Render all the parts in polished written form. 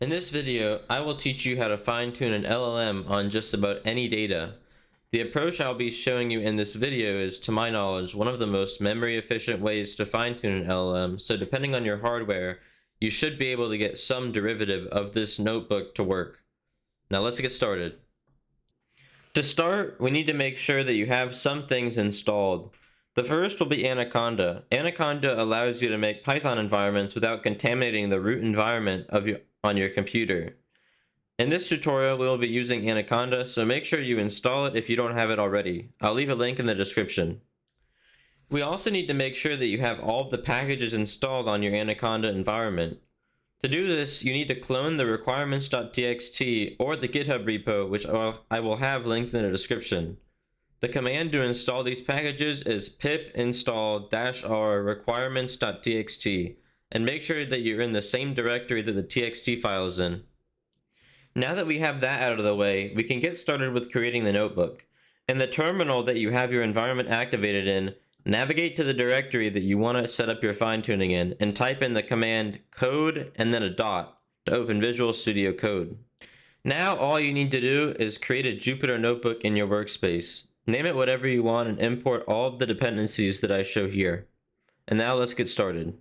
In this video, I will teach you how to fine-tune an LLM on just about any data. The approach I'll be showing you in this video is, to my knowledge, one of the most memory-efficient ways to fine-tune an LLM, so depending on your hardware, you should be able to get some derivative of this notebook to work. Now let's get started. To start, we need to make sure that you have some things installed. The first will be Anaconda. Anaconda allows you to make Python environments without contaminating the root environment on your computer. In this tutorial, we will be using Anaconda, so make sure you install it if you don't have it already. I'll leave a link in the description. We also need to make sure that you have all of the packages installed on your Anaconda environment. To do this, you need to clone the requirements.txt or the Github repo, which I will have links in the description. The command to install these packages is pip install -r requirements.txt, and make sure that you're in the same directory that the txt file is in. Now that we have that out of the way, we can get started with creating the notebook. In the terminal that you have your environment activated in, navigate to the directory that you want to set up your fine-tuning in, and type in the command code and then a dot to open Visual Studio Code. Now all you need to do is create a Jupyter notebook in your workspace. Name it whatever you want and import all of the dependencies that I show here. And now let's get started.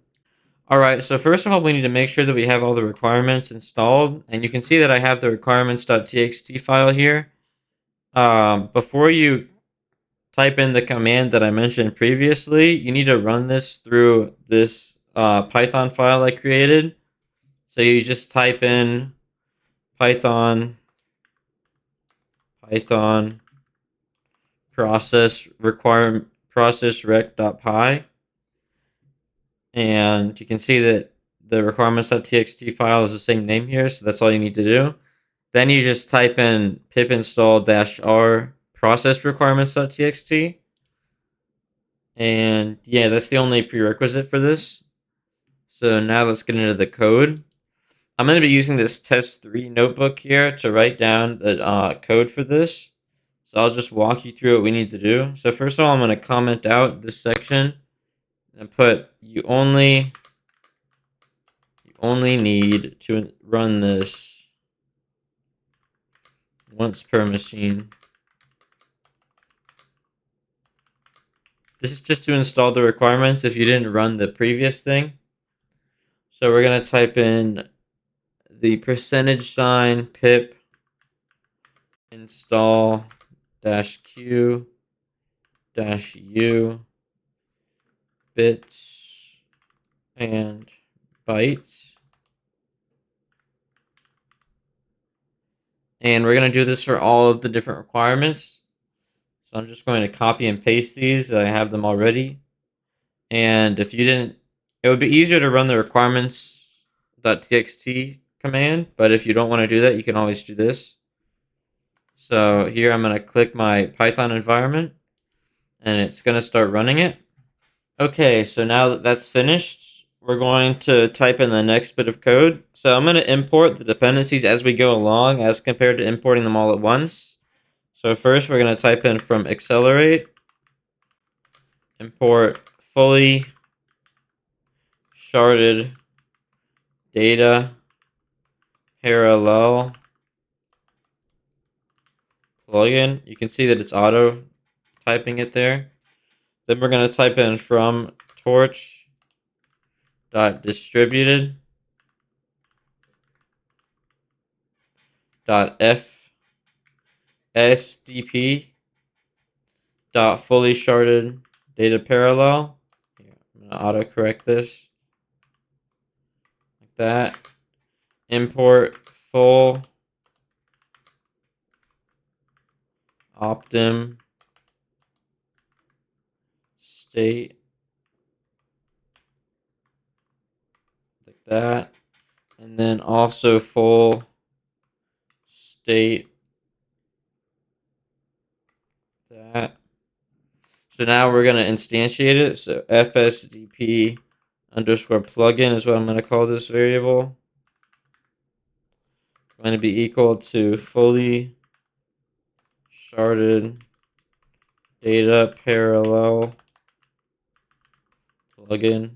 Alright, so first of all, we need to make sure that we have all the requirements installed. And you can see that I have the requirements.txt file here. Before you type in the command that I mentioned previously, you need to run this through this Python file I created. So you just type in Python process rec.py. And you can see that the requirements.txt file is the same name here, so that's all you need to do. Then you just type in pip install -r process requirements.txt. And yeah, that's the only prerequisite for this. So now let's get into the code. I'm going to be using this test3 notebook here to write down the code for this. So I'll just walk you through what we need to do. So first of all, I'm going to comment out this section and put you only need to run this once per machine. This is just to install the requirements if you didn't run the previous thing. So we're going to type in the %sign pip install -q -u bits and bytes. And we're going to do this for all of the different requirements. So I'm just going to copy and paste these. I have them already. And if you didn't, it would be easier to run the requirements.txt command. But if you don't want to do that, you can always do this. So here I'm going to click my Python environment. And it's going to start running it. Okay, so now that that's finished, we're going to type in the next bit of code. So I'm going to import the dependencies as we go along as compared to importing them all at once. So first we're going to type in from accelerate, import fully sharded data parallel plugin. You can see that it's auto typing it there. Then we're going to type in from torch.distributed .fsdp .fully sharded data parallel. Here, I'm going to autocorrect this like that. Import full optim state like that, and then also full state that. So now we're going to instantiate it. So fsdp underscore plugin is what I'm going to call this variable. Going to be equal to fully sharded data parallel plugin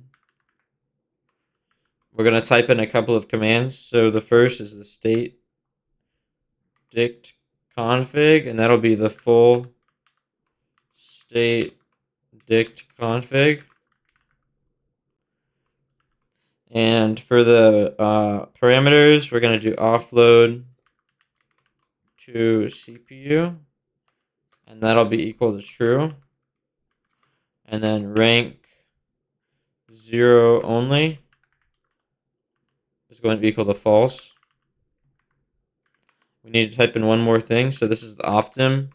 we're going to type in a couple of commands. So the first is the state dict config, and that'll be the full state dict config. And for the parameters, we're going to do offload to CPU, and that'll be equal to true. And then rank 0 only is going to be equal to false. We need to type in one more thing. So this is the optim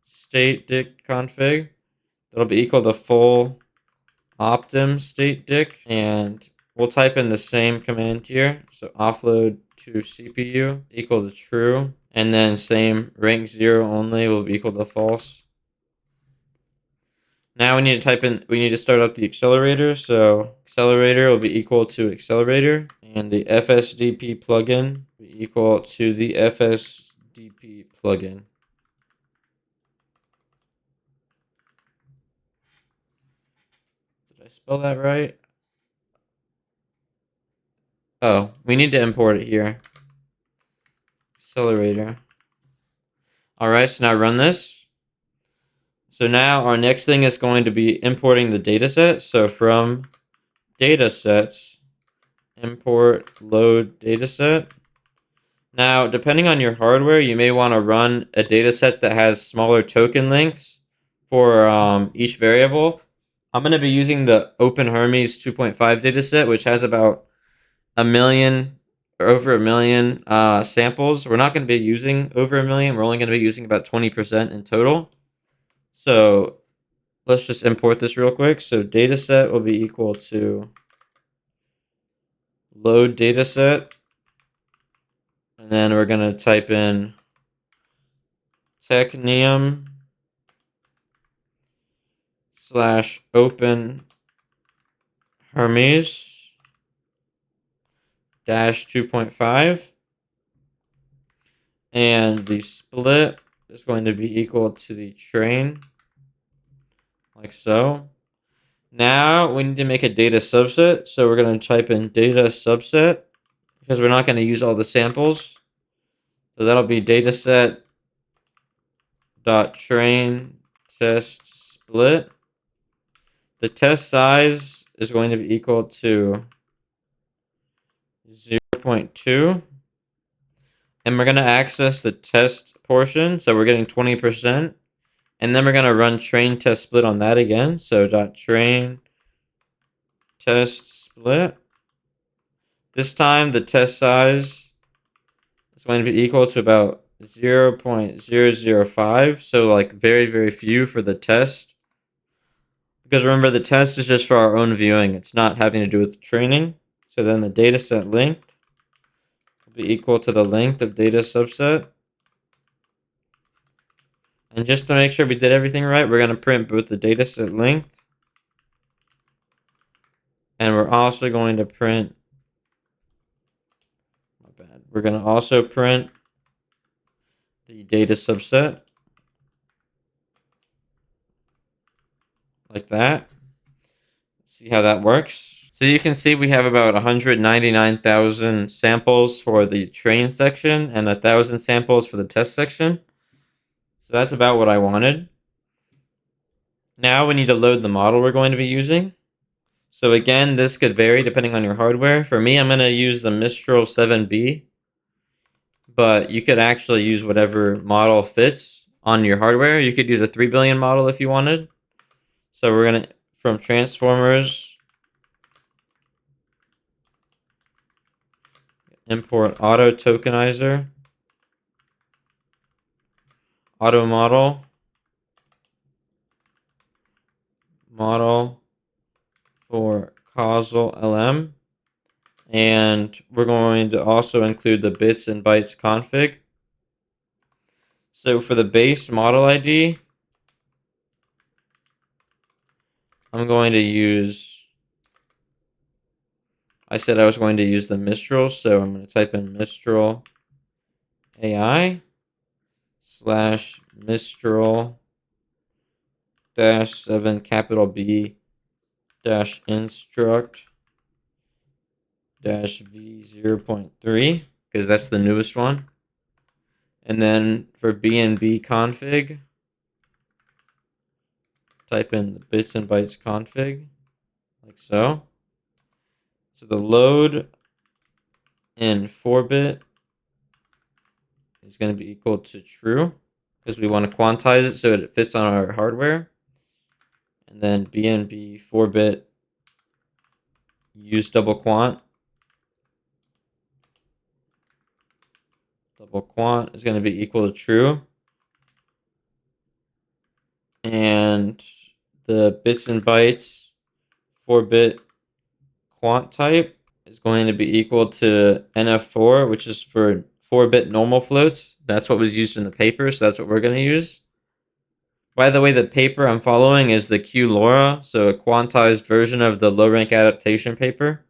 state dict config. That'll be equal to full optim state dict. And we'll type in the same command here. So offload to CPU equal to true. And then same rank 0 only will be equal to false. Now we need to start up the accelerator. So accelerator will be equal to accelerator, and the FSDP plugin will be equal to the FSDP plugin. Did I spell that right? Oh, we need to import it here. Accelerator. All right, so now run this. So now our next thing is going to be importing the dataset. So from datasets, import load dataset. Now, depending on your hardware, you may want to run a dataset that has smaller token lengths for each variable. I'm going to be using the OpenHermes 2.5 dataset, which has about a million or over a million samples. We're not going to be using over a million. We're only going to be using about 20% in total. So let's just import this real quick. So dataset will be equal to load dataset. And then we're going to type in Technium / open Hermes -2.5, and the split is going to be equal to the train, like so. Now we need to make a data subset, so we're going to type in data subset because we're not going to use all the samples. So that'll be dataset .train test split. The test size is going to be equal to 0.2. And we're going to access the test portion. So we're getting 20%. And then we're going to run train test split on that again. So .train test split. This time the test size is going to be equal to about 0.005. So like very, very few for the test. Because remember, the test is just for our own viewing. It's not having to do with training. So then the dataset length will be equal to the length of data subset. And just to make sure we did everything right, we're going to print both the dataset length, and we're also going to print, we're going to also print the data subset, like that. See how that works? So you can see we have about 199,000 samples for the train section and 1,000 samples for the test section. So that's about what I wanted. Now we need to load the model we're going to be using. So again, this could vary depending on your hardware. For me, I'm going to use the Mistral 7B, but you could actually use whatever model fits on your hardware. You could use a 3 billion model if you wanted. So we're going to, from transformers, import auto tokenizer, auto model, model for causal LM. And we're going to also include the bits and bytes config. So for the base model ID, I'm going to use, I said I was going to use the Mistral, so I'm going to type in Mistral AI / Mistral -7 capital B -instruct -v0.3 because that's the newest one. And then for BNB config, type in the bits and bytes config, like so. So the load in 4-bit is going to be equal to true because we want to quantize it so it fits on our hardware. And then BNB 4-bit use double quant. Double quant is going to be equal to true. And the bits and bytes 4-bit quant type is going to be equal to NF4, which is for 4-bit normal floats. That's what was used in the paper, so that's what we're going to use. By the way, the paper I'm following is the QLoRa, so a quantized version of the low-rank adaptation paper.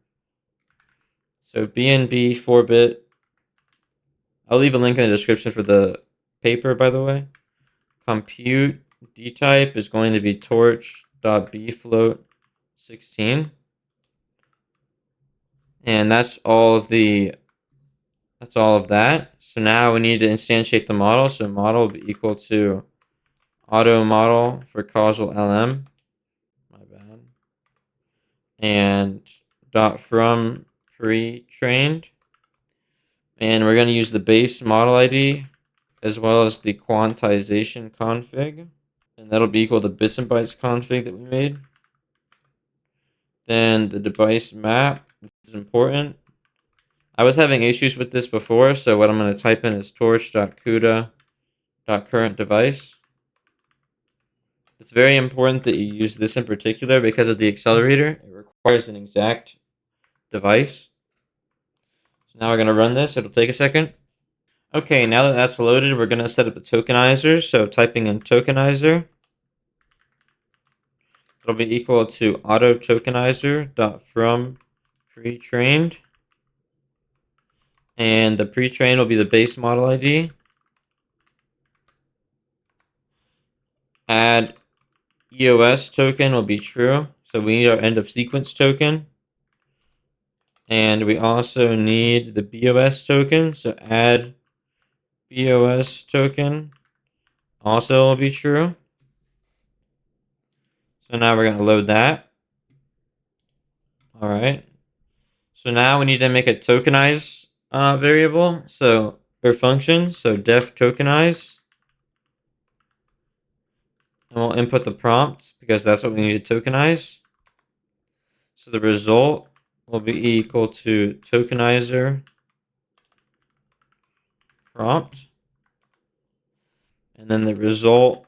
So BNB 4-bit. I'll leave a link in the description for the paper, by the way. Compute dtype is going to be torch.bfloat16. And that's all of that. So now we need to instantiate the model. So model will be equal to auto model for causal LM. My bad. And dot from pre-trained. And we're going to use the base model ID as well as the quantization config. And that'll be equal to bits and bytes config that we made. Then the device map, which is important. I was having issues with this before, so what I'm going to type in is torch.cuda.currentDevice. It's very important that you use this in particular because of the accelerator. It requires an exact device. So now we're going to run this. It'll take a second. Okay, now that that's loaded, we're going to set up the tokenizer. So typing in tokenizer, it'll be equal to autotokenizer.from pre-trained. And the pre-trained will be the base model ID. Add EOS token will be true. So we need our end of sequence token. And we also need the BOS token. So add BOS token also will be true. So now we're going to load that. All right. So now we need to make a tokenize variable. So or function. So def tokenize. And we'll input the prompt because that's what we need to tokenize. So the result will be equal to tokenizer prompt. And then the result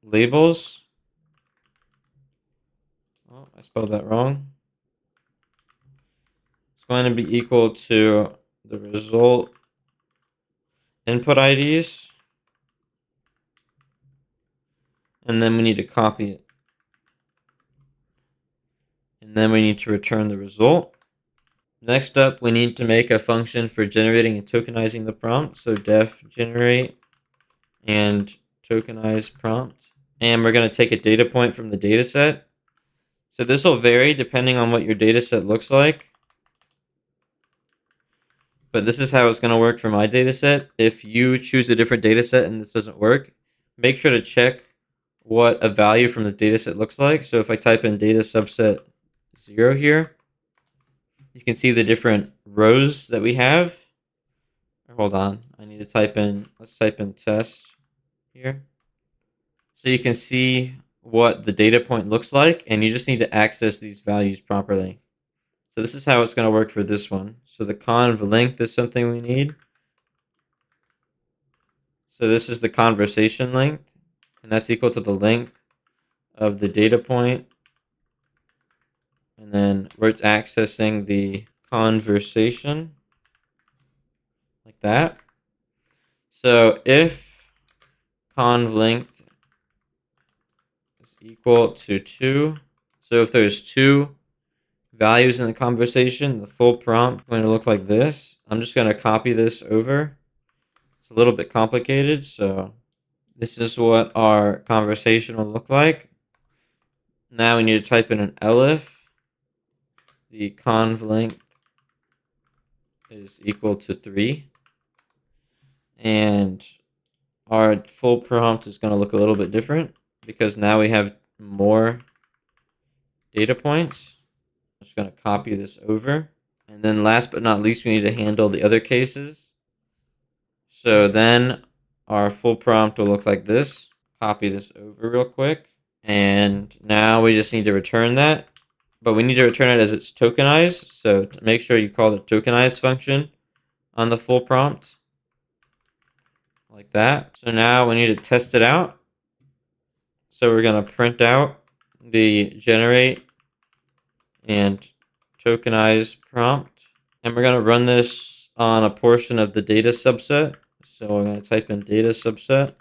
labels. Oh, I spelled that wrong. It's going to be equal to the result input IDs. And then we need to copy it. And then we need to return the result. Next up, we need to make a function for generating and tokenizing the prompt. So def generate and tokenize prompt. And we're going to take a data point from the data set. So this will vary depending on what your data set looks like. But this is how it's going to work for my data set. If you choose a different data set and this doesn't work, make sure to check what a value from the data set looks like. So if I type in data subset 0 here, you can see the different rows that we have. Hold on, I need to type in, let's type in test here. So you can see what the data point looks like, and you just need to access these values properly. So this is how it's going to work for this one. So the conv length is something we need. So this is the conversation length, and that's equal to the length of the data point. And then we're accessing the conversation like that. So if conv length is equal to 2, so if there's 2 values in the conversation, the full prompt is going to look like this. I'm just going to copy this over. It's a little bit complicated, so this is what our conversation will look like. Now we need to type in an elif. the conv length is equal to 3. And our full prompt is going to look a little bit different because now we have more data points. I'm just going to copy this over. And then last but not least, we need to handle the other cases. So then our full prompt will look like this. Copy this over real quick. And now we just need to return that. But we need to return it as it's tokenized. So to make sure you call the tokenized function on the full prompt. Like that. So now we need to test it out. So we're going to print out the generate and tokenize prompt. And we're going to run this on a portion of the data subset. So we're going to type in data subset.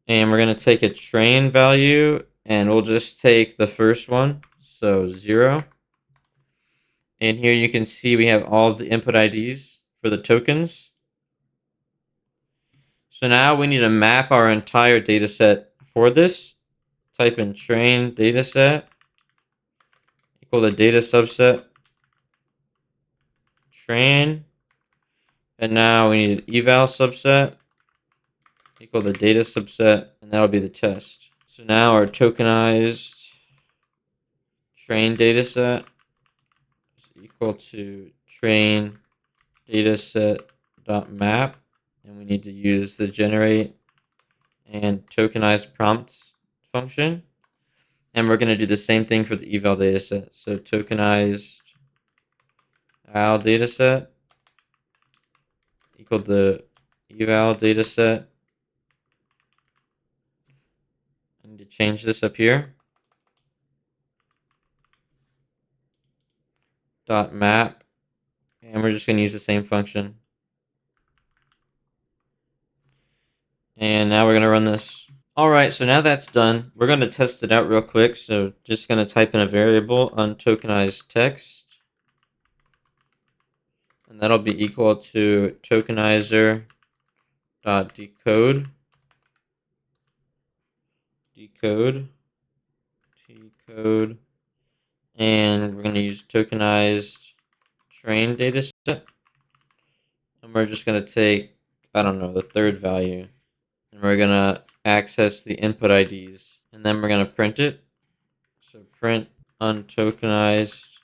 And we're going to take a train value, and we'll just take the first one, so 0. And here you can see we have all of the input IDs for the tokens. So now we need to map our entire data set for this. Type in train dataset equal to data subset train. And now we need an eval subset equal to data subset, and that'll be the test. So now our tokenized train dataset is equal to train dataset.map, and we need to use the generate and tokenize prompt function. And we're going to do the same thing for the eval dataset. So tokenized eval dataset equal to eval dataset. I need to change this up here. .map, and we're just going to use the same function. And now we're going to run this. All right, so now that's done. We're going to test it out real quick. So just going to type in a variable untokenized text. And that'll be equal to tokenizer.decode. Decode. And we're going to use tokenized train dataset. And we're just going to take, I don't know, the third value. And we're going to access the input IDs. And then we're going to print it. So print untokenized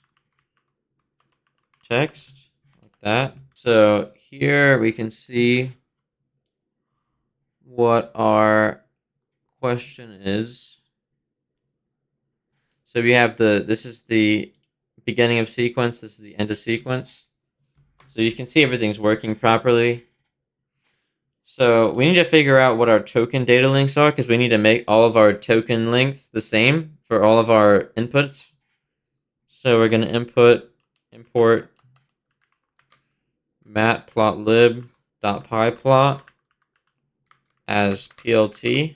text, like that. So here we can see what our question is. So we have this is the beginning of sequence, this is the end of sequence. So you can see everything's working properly. So we need to figure out what our token data links are because we need to make all of our token lengths the same for all of our inputs. So we're going to import matplotlib.pyplot as plt.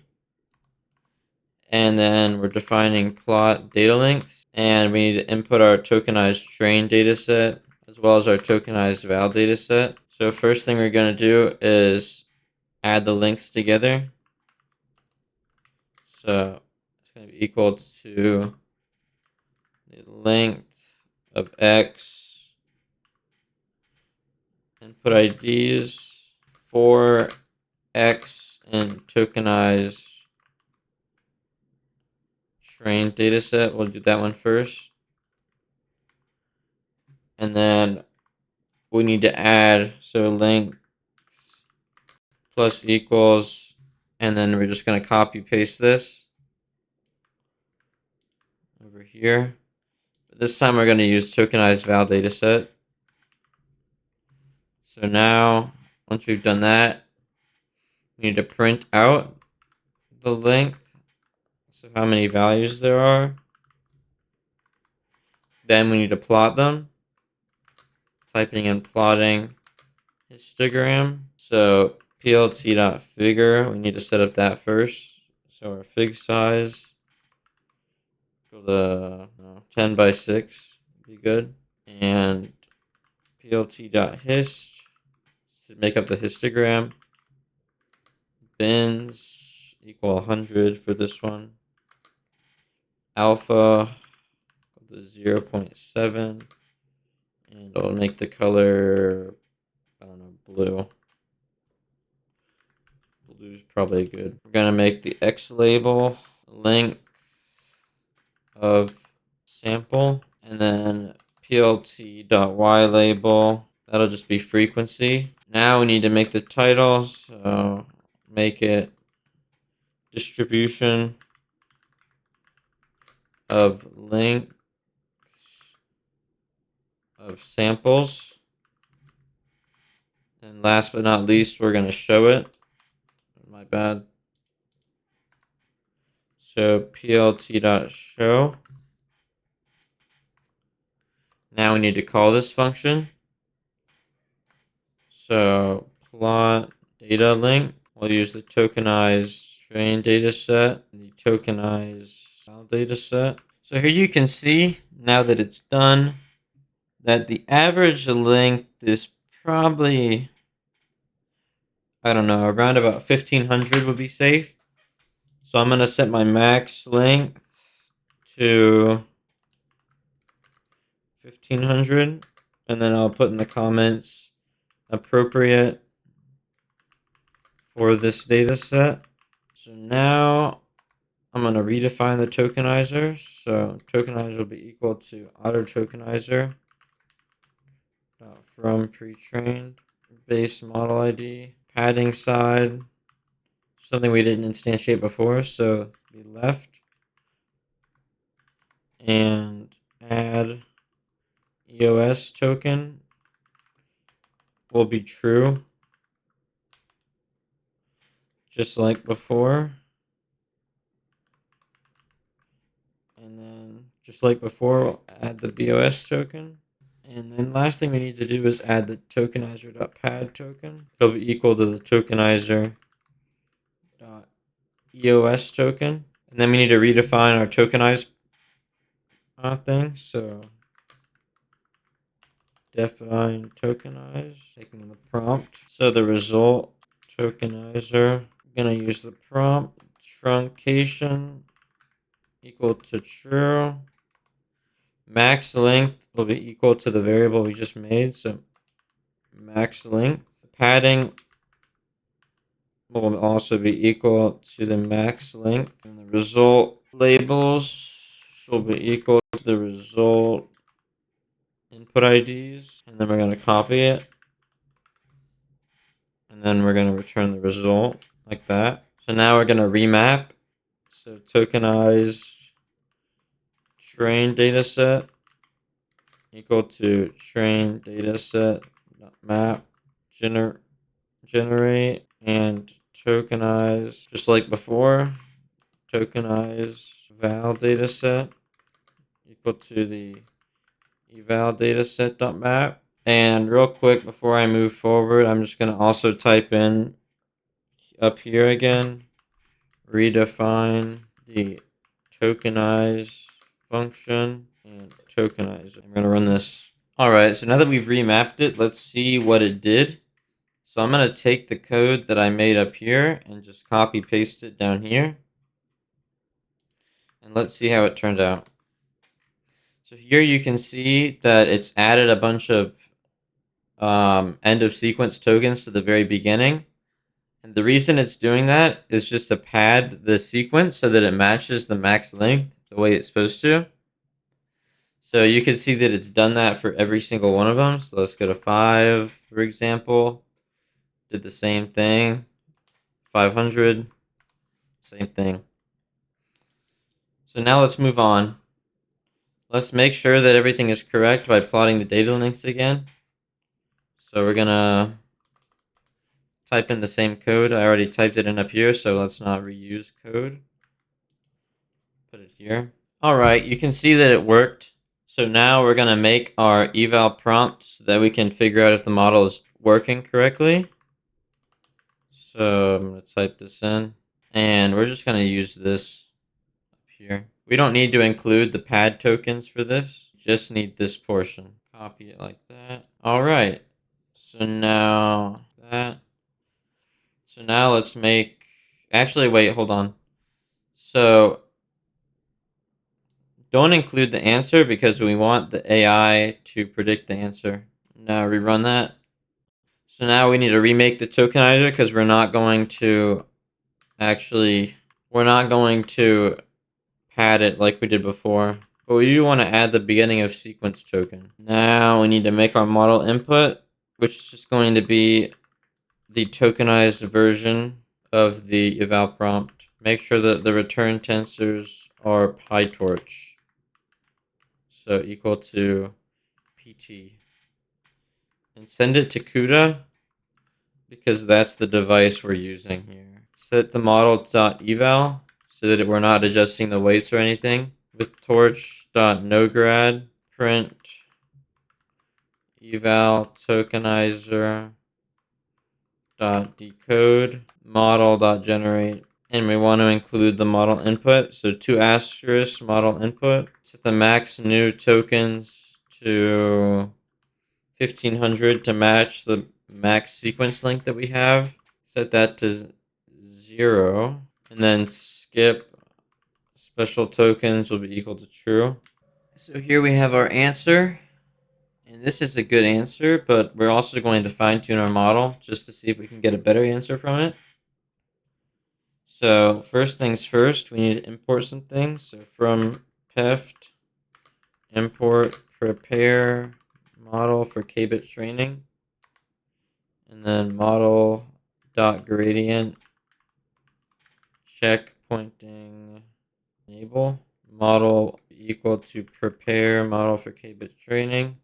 And then we're defining plot data lengths. And we need to input our tokenized train dataset as well as our tokenized val dataset. So first thing we're going to do is add the links together. So it's going to be equal to the length of x input IDs for x and tokenized train dataset. We'll do that one first. And then we need to add, so length plus equals, and then we're just going to copy paste this over here. But this time we're going to use tokenized val dataset. So now, once we've done that, we need to print out the length, so how many values there are. Then we need to plot them, typing in plotting histogram. So plt.figure, we need to set up that first. So our fig size, go to 10 by 6, be good. And plt.hist to make up the histogram. Bins equal 100 for this one. Alpha the 0.7, and I'll make the color, I don't know, blue. Blue's probably good. We're gonna make the X label length of sample, and then plt.y label, that'll just be frequency. Now we need to make the title, so make it distribution of length of samples. And last but not least, we're going to show it. My bad. So plt.show. Now we need to call this function. So plot data length. We'll use the tokenized train data set, the tokenized file data set. So here you can see, now that it's done, that the average length is probably, I don't know, around about 1500 would be safe. So I'm going to set my max length to 1500, and then I'll put in the comments appropriate for this data set. So now I'm going to redefine the tokenizer. So tokenizer will be equal to auto tokenizer from pre-trained base model ID, padding side, something we didn't instantiate before, so be left, and add EOS token will be true, just like before. And then just like before, we'll add the BOS token. And then last thing we need to do is add the tokenizer.pad token. It'll be equal to the tokenizer.EOS token. And then we need to redefine our tokenize thing. So define tokenize, taking the prompt. So the result tokenizer, I'm going to use the prompt truncation equal to true. Max length will be equal to the variable we just made, so max length. Padding will also be equal to the max length. And the result labels will be equal to the result input IDs. And then we're going to copy it. And then we're going to return the result like that. So now we're going to remap. So tokenized train dataset equal to train dataset map generate and tokenize, just like before, tokenize val dataset equal to the eval dataset.map. And real quick before I move forward, I'm just going to also type in up here again, redefine the tokenize function and tokenize. I'm going to run this. All right, so now that we've remapped it, let's see what it did. So I'm going to take the code that I made up here and just copy paste it down here. And let's see how it turned out. So here you can see that it's added a bunch of end of sequence tokens to the very beginning. And the reason it's doing that is just to pad the sequence so that it matches the max length the way it's supposed to. So you can see that it's done that for every single one of them. So let's go to 5, for example. Did the same thing. 500, same thing. So now let's move on. Let's make sure that everything is correct by plotting the data links again. So we're gonna type in the same code. I already typed it in up here, so let's not reuse code. Put it here. All right, you can see that it worked. So now we're gonna make our eval prompt so that we can figure out if the model is working correctly. So I'm gonna type this in, and we're just gonna use this up here. We don't need to include the pad tokens for this. Just need this portion. Copy it like that. All right. So now that. So now let's make. Actually, wait. Hold on. So Don't include the answer because we want the AI to predict the answer. Now rerun that. So now we need to remake the tokenizer because we're not going to pad it like we did before. But we do want to add the beginning of sequence token. Now we need to make our model input, which is just going to be the tokenized version of the eval prompt. Make sure that the return tensors are PyTorch. So equal to PT. And send it to CUDA because that's the device we're using here. Set the model.eval so that we're not adjusting the weights or anything. With torch.nograd print eval tokenizer .decode model.generate, and we want to include the model input, so 2 asterisk model input. Set the max new tokens to 1500 to match the max sequence length that we have. Set that to 0, and then skip special tokens will be equal to true. So here we have our answer. And this is a good answer, but we're also going to fine tune our model just to see if we can get a better answer from it. So first things first, we need to import some things. So from peft import prepare model for k-bit training, and then model dot gradient check pointing enable model equal to prepare model for k-bit training.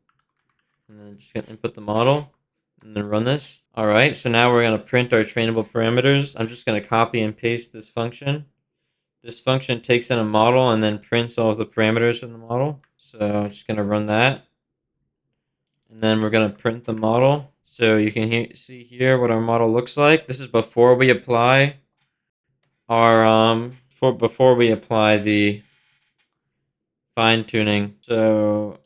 And then just gonna input the model and then run this. All right, so now we're gonna print our trainable parameters. I'm just gonna copy and paste this function. This function takes in a model and then prints all of the parameters from the model. So I'm just gonna run that. And then we're gonna print the model. So you can see here what our model looks like. This is before we apply our before we apply the fine tuning. So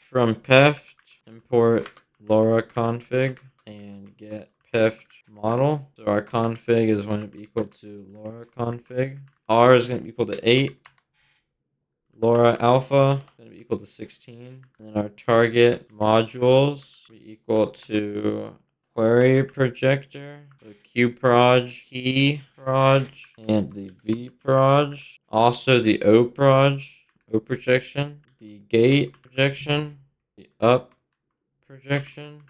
from peft import LoRa config and get peft model. So our config is going to be equal to LoRa config. R is going to be equal to 8. LoRa alpha is going to be equal to 16. And then our target modules be equal to query projector, the qproj, key proj, and the vproj. Also the o projection, the gate projection, the up projection,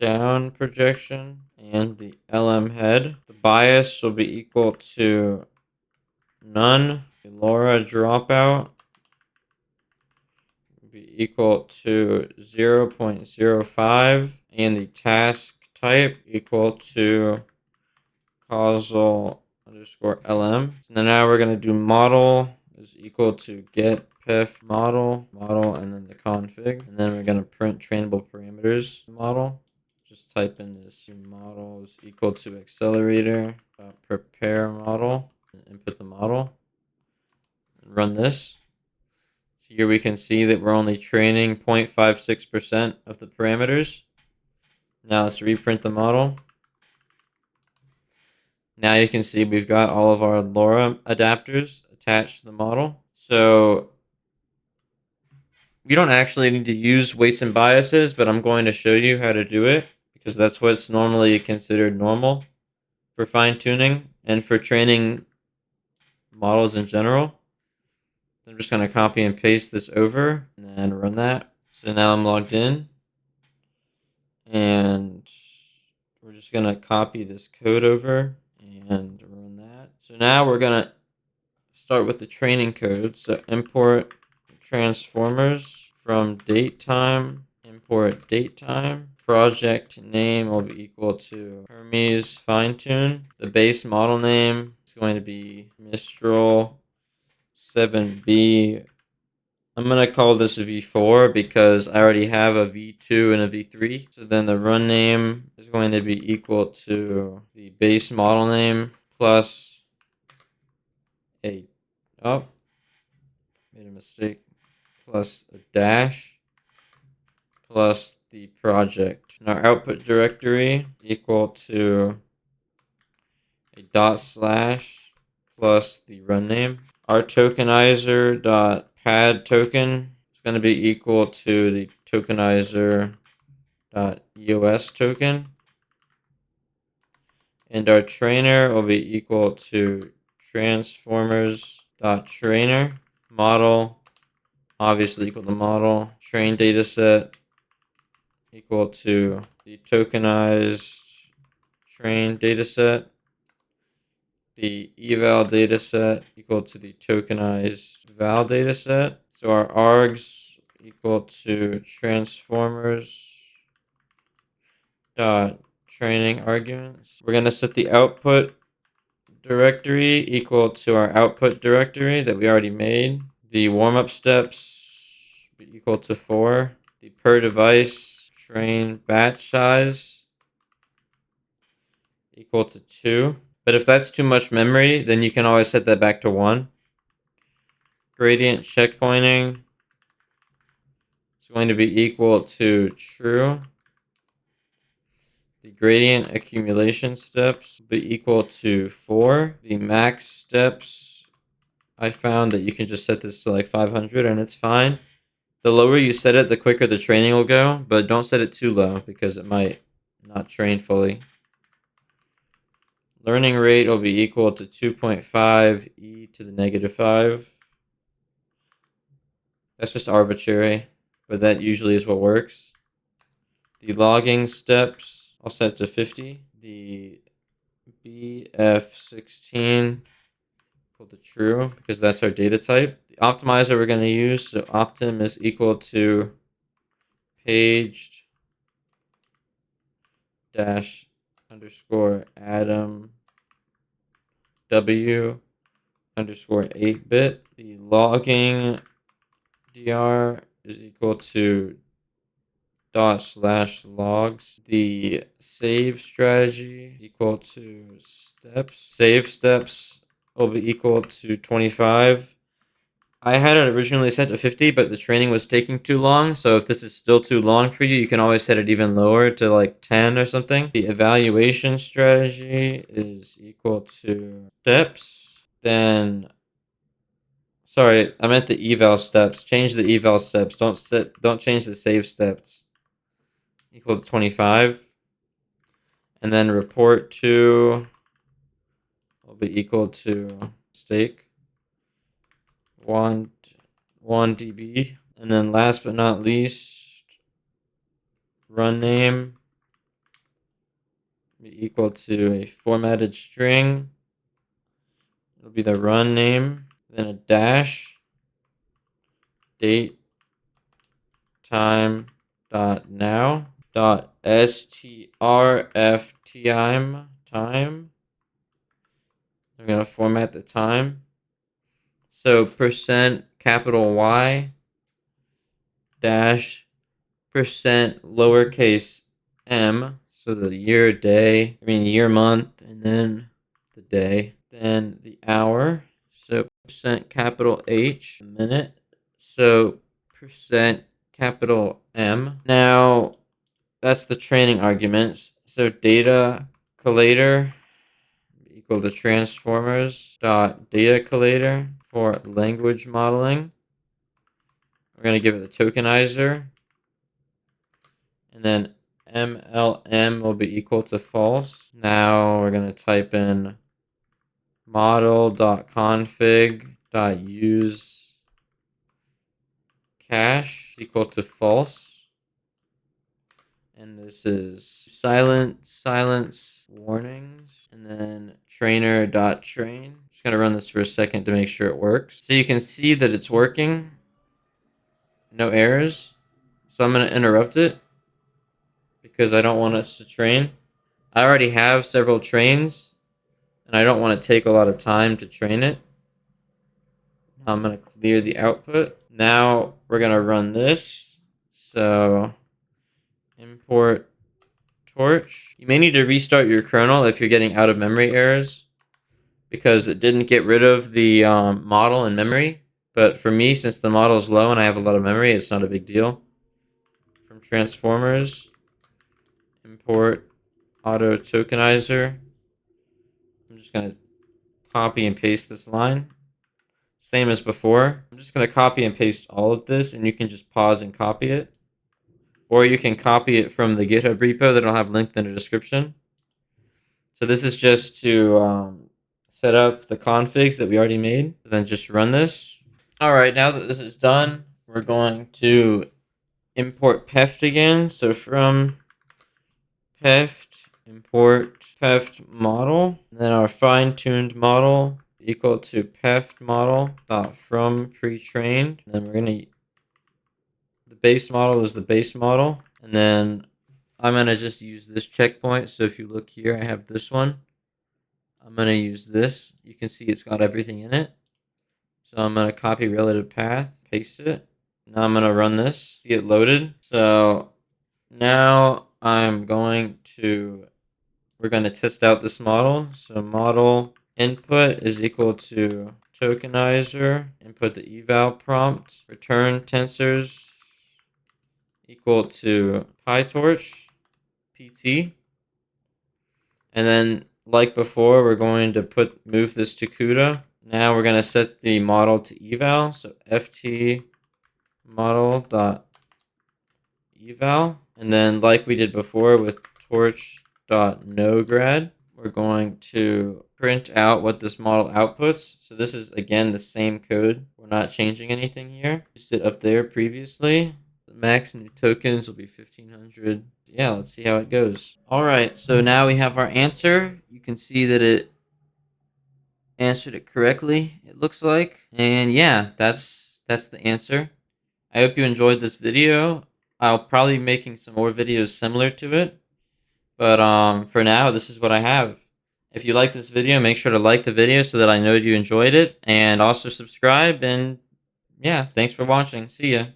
down projection, and the LM head. The bias will be equal to none. The LoRa dropout will be equal to 0.05, and the task type equal to causal underscore LM. So now we're going to do model is equal to get pef model, and then the config. And then we're going to print trainable parameters model. Just type in this model is equal to accelerator prepare model and input the model. And run this. So here we can see that we're only training 0.56% of the parameters. Now let's reprint the model. Now you can see we've got all of our LoRa adapters attached to the model. So we don't actually need to use weights and biases, but I'm going to show you how to do it because that's what's normally considered normal for fine tuning and for training models in general. I'm just going to copy and paste this over and then run that. So now I'm logged in and we're just going to copy this code over and run that. So now we're going to start with the training code. So import transformers from datetime, import datetime. Project name will be equal to Hermes Finetune. The base model name is going to be Mistral 7B. I'm going to call this a V4 because I already have a V2 and a V3. So then the run name is going to be equal to the base model name plus a, oh, made a mistake, plus a dash plus the project. And our output directory equal to a dot slash plus the run name. Our tokenizer dot pad token is going to be equal to the tokenizer.eos token. And our trainer will be equal to transformers.trainer. Model, obviously equal to model. Train dataset equal to the tokenized train dataset. The eval dataset equal to the tokenized val dataset. So our args equal to transformers dot training arguments. We're going to set the output directory equal to our output directory that we already made. The warm-up steps be equal to 4. The per device train batch size equal to 2. But if that's too much memory, then you can always set that back to 1. Gradient checkpointing is going to be equal to true. The gradient accumulation steps will be equal to 4. The max steps, I found that you can just set this to like 500 and it's fine. The lower you set it, the quicker the training will go, but don't set it too low because it might not train fully. Learning rate will be equal to 2.5 e to the negative 5. That's just arbitrary, but that usually is what works. The logging steps, I'll set to 50. The BF16 equal to true because that's our data type. The optimizer we're going to use, so optim is equal to paged dash underscore Adam W underscore 8-bit. The logging dr is equal to /logs. The save strategy equal to steps. Save steps will be equal to 25. I had it originally set to 50, but the training was taking too long. So if this is still too long for you, you can always set it even lower to like 10 or something. The evaluation strategy is equal to steps. Then, sorry, I meant the eval steps. Change the eval steps. Don't change the save steps. Equal to 25. And then report to will be equal to stake 1 dB. And then last but not least, run name be equal to a formatted string. It'll be the run name, then a dash, date, time, dot now, dot strftime, time. I'm going to format the time. So percent capital Y dash percent lowercase m. So the year, year, month, and then the day. Then the hour. So percent capital H, minute. So percent capital M. Now that's the training arguments. So data collator equal to transformers dot data collator for language modeling. We're going to give it the tokenizer. And then MLM will be equal to false. Now we're going to type in model.config.use cache equal to false. And this is silence warnings. And then trainer.train. Just going to run this for a second to make sure it works. So you can see that it's working. No errors. So I'm going to interrupt it because I don't want us to train. I already have several trains and I don't want to take a lot of time to train it. I'm going to clear the output. Now we're going to run this. So import torch. You may need to restart your kernel if you're getting out of memory errors because it didn't get rid of the model in memory. But for me, since the model is low and I have a lot of memory, it's not a big deal. From transformers, import auto tokenizer. I'm just going to copy and paste this line. same as before. I'm just going to copy and paste all of this, and you can just pause and copy it. Or you can copy it from the GitHub repo that I'll have linked in the description. So this is just to set up the configs that we already made. Then just run this. All right, now that this is done, we're going to import peft again. So from peft, import peft model, and then our fine-tuned model equal to peft model dot from pre-trained. And then we're gonna, the base model is the base model, and then I'm gonna just use this checkpoint. So if you look here, I have this one. I'm gonna use this. You can see it's got everything in it. So I'm gonna copy relative path, paste it. Now I'm gonna run this, see it loaded. So now we're going to test out this model. So model input is equal to tokenizer, input the eval prompt, return tensors equal to PyTorch, PT. And then like before, we're going to move this to CUDA. Now we're going to set the model to eval. So ft model.eval. And then like we did before with torch.nograd, we're going to print out what this model outputs. So this is, again, the same code. We're not changing anything here. Used it up there previously. The max new tokens will be 1,500. Yeah, let's see how it goes. All right, so now we have our answer. You can see that it answered it correctly, it looks like. And yeah, that's the answer. I hope you enjoyed this video. I'll probably be making some more videos similar to it. But for now, this is what I have. If you like this video, make sure to like the video so that I know you enjoyed it. And also subscribe. And yeah, thanks for watching. See ya.